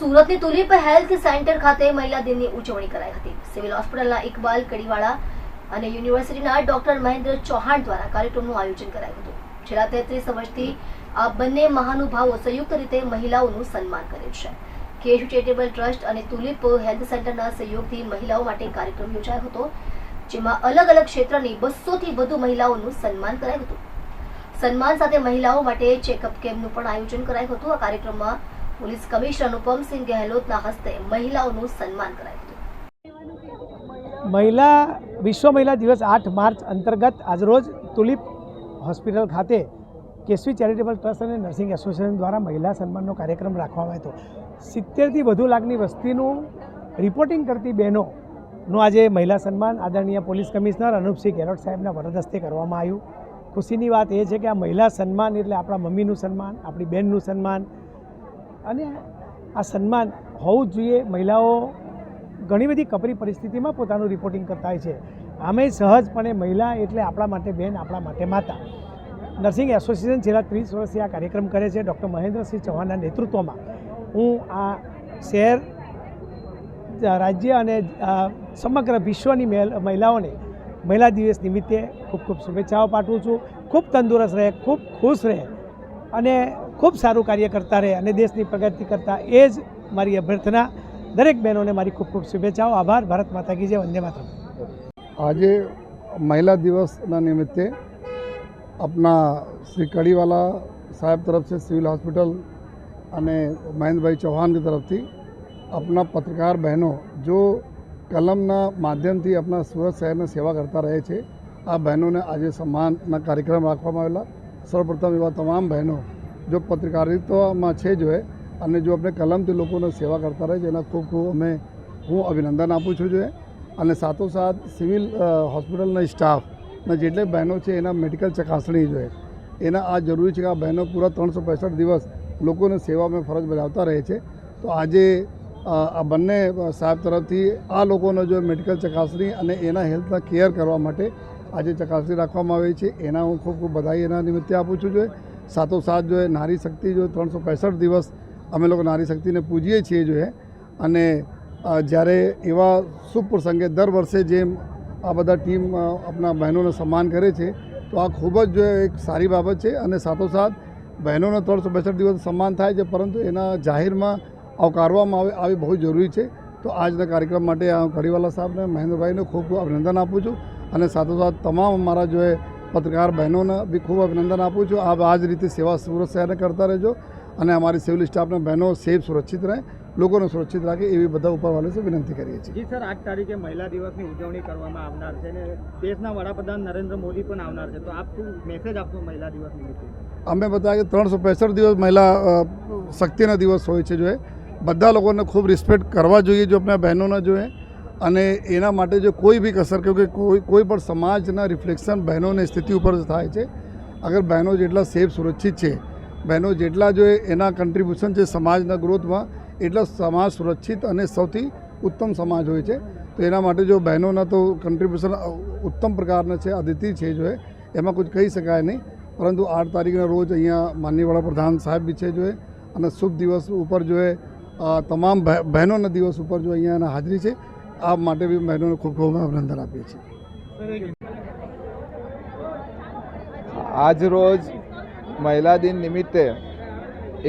સુરતની tulip health centre ખાતે મહિલા દિનની ઉજવણી કરાઈ હતી। સિવિલ હોસ્પિટલના ઇકબાલ કડીવાળા અને યુનિવર્સિટીના ડોક્ટર મહેન્દ્ર ચૌહાણ દ્વારા કાર્યક્રમનું આયોજન કરાયું હતું। છેલ્લા 33 વર્ષથી આ બંને મહાનુભાવો સંયુક્ત રીતે મહિલાઓનું સન્માન કરે છે। કેશ ચેરિટેબલ ટ્રસ્ટ અને તુલિપ હેલ્થ સેન્ટરના સહયોગથી મહિલાઓ માટે કાર્યક્રમ યોજાયો હતો, જેમાં અલગ અલગ ક્ષેત્રની 200થી વધુ મહિલાઓનું સન્માન કરાયું હતું। સન્માન સાથે મહિલાઓ માટે ચેકઅપ કેમ્પનું પણ આયોજન કરાયું હતું। આ કાર્યક્રમમાં પોલીસ કમિશનર અનુપમસિંહ ગહેલોતના હસ્તે મહિલાઓનું સન્માન કરાયું હતું। વિશ્વ મહિલા દિવસ 8 માર્ચ અંતર્ગત આજરોજ તુલિપ હોસ્પિટલ ખાતે કેસવી ચેરિટેબલ ટ્રસ્ટ અને નર્સિંગ એસોસિએશન દ્વારા મહિલા સન્માનનો કાર્યક્રમ રાખવામાં આવ્યો હતો। 70થી વધુ લાખની વસ્તીનું રિપોર્ટિંગ કરતી બહેનોનું આજે મહિલા સન્માન આદરણીય પોલીસ કમિશનર અનુપસિંહ ગહેલોત સાહેબના વરદ હસ્તે કરવામાં આવ્યું। ખુશીની વાત એ છે કે આ મહિલા સન્માન એટલે આપણા મમ્મીનું સન્માન, આપણી બહેનનું સન્માન, અને આ સન્માન હોવું જ જોઈએ। મહિલાઓ ઘણી બધી કપરી પરિસ્થિતિમાં પોતાનું રિપોર્ટિંગ કરતા હોય છે, આમે સહજપણે મહિલા એટલે આપણા માટે બહેન, આપણા માટે માતા। નર્સિંગ એસોસિએશન છેલ્લા 30 વર્ષથી આ કાર્યક્રમ કરે છે। ડૉક્ટર મહેન્દ્રસિંહ ચૌહાણના નેતૃત્વમાં હું આ શહેર, રાજ્ય અને સમગ્ર વિશ્વની મહિલાઓને મહિલા દિવસ નિમિત્તે ખૂબ ખૂબ શુભેચ્છાઓ પાઠવું છું। ખૂબ તંદુરસ્ત રહે, ખૂબ ખુશ રહે અને ખૂબ સારું કાર્ય કરતા રહે અને દેશની પ્રગતિ કરતા, એ જ મારી અભ્યર્થના। દરેક બહેનોને મારી ખૂબ ખૂબ શુભેચ્છાઓ। આભાર। ભારત માતા કી જય। વંદે માતરમ। આજે महिला दिवस निमित्ते अपना श्री कड़ीवाला साहब तरफ से सिविल हॉस्पिटल અને મહેન્દ્રભાઈ ચૌહાણ की तरफ थी अपना पत्रकार बहनों जो कलमना माध्यमથી अपना सूरत शहर सेवा करता रहे છે, આ બહેનોને આજે સન્માનના કાર્યક્રમ રાખવામાં આવેલા। સર્વપ્રથમ એવા તમામ બહેનો જો પત્રકારિતામાં છે જો અને જો આપણે કલમથી લોકોને સેવા કરતા રહે છે, એના ખૂબ ખૂબ હું અભિનંદન આપું છું જોઈએ। અને સાથોસાથ સિવિલ હોસ્પિટલના સ્ટાફના જેટલે બહેનો છે એના મેડિકલ ચકાસણી જોઈએ, એના આ જરૂરી છે કે આ બહેનો પૂરા 365 દિવસ લોકોને સેવામાં ફરજ બજાવતા રહે છે। તો આજે આ બંને સાહેબ તરફથી આ લોકોનો જો મેડિકલ ચકાસણી અને એના હેલ્થના કેર કરવા માટે આજે ચકાસણી રાખવામાં આવી છે, એના હું ખૂબ ખૂબ બધાઈ એના નિમિત્તે આપું છું જોઈએ। સાથોસાથ જો નારી શક્તિ જો 365 દિવસ અમે લોકો નારી શક્તિને પૂજીએ છીએ જોઈએ, અને જ્યારે એવા શુભ પ્રસંગે દર વર્ષે જેમ આ બધા ટીમ આપણા બહેનોને સન્માન કરે છે, તો આ ખૂબ જ જો એક સારી બાબત છે। અને સાથોસાથ બહેનોને 365 દિવસ સન્માન થાય છે, પરંતુ એના જાહેરમાં આવકારવામાં આવે આવી બહુ જરૂરી છે। તો આજના કાર્યક્રમ માટે કડીવાલા સાહેબને, મહેન્દ્રભાઈને ખૂબ ખૂબ અભિનંદન આપું છું, અને સાથોસાથ તમામ અમારા જો પત્રકાર બહેનોને બી ખૂબ અભિનંદન આપું છું। આપ આ જ રીતે સેવા સુરત શહેરને કરતા રહેજો, અને અમારી સિવિલ સ્ટાફના બહેનો સેફ સુરક્ષિત રહે, લોકોને સુરક્ષિત રાખે, એવી બધા ઉપરવાળાને વિનંતી કરીએ છીએ। જી સર, 8 તારીખે મહિલા દિવસની ઉજવણી કરવામાં આવનાર છે અને દેશના વડાપ્રધાન નરેન્દ્ર મોદી પણ આવનાર છે, તો આપ શું મેસેજ આપશો મહિલા દિવસ નિમિત્તે? અમે બતાવ્યા કે 365 દિવસ મહિલા શક્તિના દિવસ હોય છે, જોઈએ બધા લોકોને ખૂબ રિસ્પેક્ટ કરવા જોઈએ જો આપણા બહેનોના જોઈએ, અને એના માટે જો કોઈ બી કસર, કે કોઈ પણ સમાજના રિફ્લેક્શન બહેનોની સ્થિતિ ઉપર થાય છે। અગર બહેનો જેટલા સેફ સુરક્ષિત છે, બહેનો જેટલા જો એના કન્ટ્રીબ્યુશન છે સમાજના ગ્રોથમાં, એટલા સમાજ સુરક્ષિત અને સૌથી ઉત્તમ સમાજ હોય છે। તો એના માટે જો બહેનોના તો કન્ટ્રીબ્યુશન ઉત્તમ પ્રકારના છે, અદ્વિતીય છે જો એમાં કુછ કહી શકાય નહીં। પરંતુ 8 તારીખના રોજ અહીંયા માનનીય વડાપ્રધાન સાહેબ બી છે જો અને શુભ દિવસ ઉપર જો તમામ બહેનોના દિવસ ઉપર જો અહીંયા હાજરી છે, આ માટે બી બહેનોને ખૂબ ખૂબ અભિનંદન આપીએ છીએ। આજ રોજ મહિલા દિન નિમિત્તે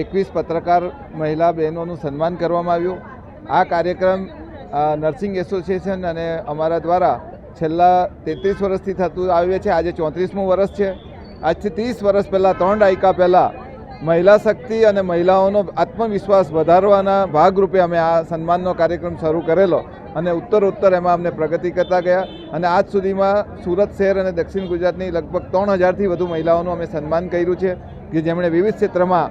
21 પત્રકાર મહિલા બહેનોનું સન્માન કરવામાં આવ્યું। આ કાર્યક્રમ નર્સિંગ એસોસિએશન અને અમારા દ્વારા છેલ્લા 33 વર્ષથી થતું આવે છે। આજે 34મું વર્ષ છે। આજથી 30 વર્ષ પહેલાં, 3 દાયકા પહેલાં મહિલા શક્તિ અને મહિલાઓનો આત્મવિશ્વાસ વધારવાના ભાગરૂપે અમે આ સન્માનનો કાર્યક્રમ શરૂ કરેલો, અને ઉત્તરોત્તર એમાં અમને પ્રગતિ કરતા ગયા, અને આજ સુધીમાં સુરત શહેર અને દક્ષિણ ગુજરાતની લગભગ 3000થી વધુ મહિલાઓનું અમે સન્માન કર્યું છે, કે જેમણે વિવિધ ક્ષેત્રમાં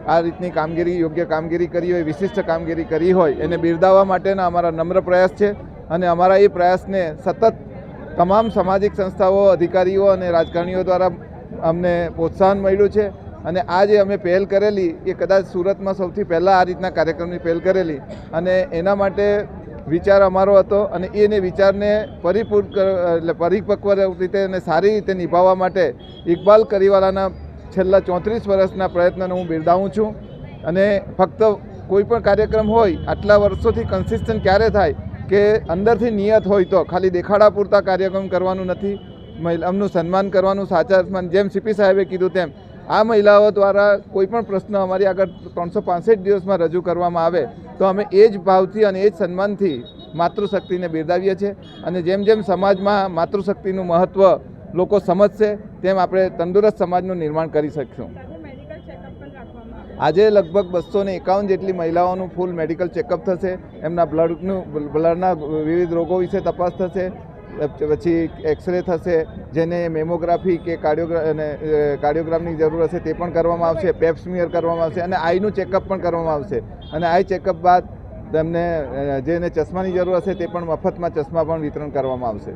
આ રીતની કામગીરી, યોગ્ય કામગીરી કરી હોય, વિશિષ્ટ કામગીરી કરી હોય, એને બિરદાવવા માટેના અમારા નમ્ર પ્રયાસ છે। અને અમારા એ પ્રયાસને સતત તમામ સામાજિક સંસ્થાઓ, અધિકારીઓ અને રાજકારણીઓ દ્વારા અમને પ્રોત્સાહન મળ્યું છે। અને આ જે અમે પહેલ કરેલી એ કદાચ સુરતમાં સૌથી પહેલાં આ રીતના કાર્યક્રમની પહેલ કરેલી, અને એના માટે વિચાર અમારો હતો, અને એને વિચારને પરિપક્વ રીતે અને સારી રીતે નિભાવવા માટે ઇકબાલ કડીવાલાના છેલ્લા 34 વર્ષના પ્રયત્નને હું બિરદાવું છું। અને ફક્ત કોઈ પણ કાર્યક્રમ હોય આટલા વર્ષોથી કન્સિસ્ટન્ટ ક્યારે થાય કે અંદરથી નિયત હોય તો ખાલી દેખાડા પૂરતા કાર્યક્રમ કરવાનું નથી, મહિલાઓનું સન્માન કરવાનું, સાચા અર્થમાં જેમ સીપી સાહેબે કીધું તેમ આ મહિલાઓ દ્વારા કોઈ પણ પ્રશ્ન અમારી આગળ 365 દિવસમાં રજૂ કરવામાં આવે તો અમે એ જ ભાવથી અને એ જ સન્માનથી માતૃશક્તિને બિરદાવીએ છીએ. અને જેમ જેમ સમાજમાં માતૃશક્તિનું મહત્ત્વ લોકો સમજશે તેમ આપણે તંદુરસ્ત સમાજનું નિર્માણ કરી શકીશું. આજે લગભગ 251 જેટલી મહિલાઓનું ફૂલ મેડિકલ ચેકઅપ થશે. એમના બ્લડના વિવિધ રોગો વિશે તપાસ થશે, પછી એક્સરે થશે, જેને મેમોગ્રાફી કે કાર્ડિયોગ્રામની જરૂર હશે તે પણ કરવામાં આવશે, પેપ સ્મિયર કરવામાં આવશે અને આઈનું ચેકઅપ પણ કરવામાં આવશે. અને આઈ ચેકઅપ બાદ તેમને જેને ચશ્માની જરૂર હશે તે પણ મફતમાં ચશ્મા પણ વિતરણ કરવામાં આવશે.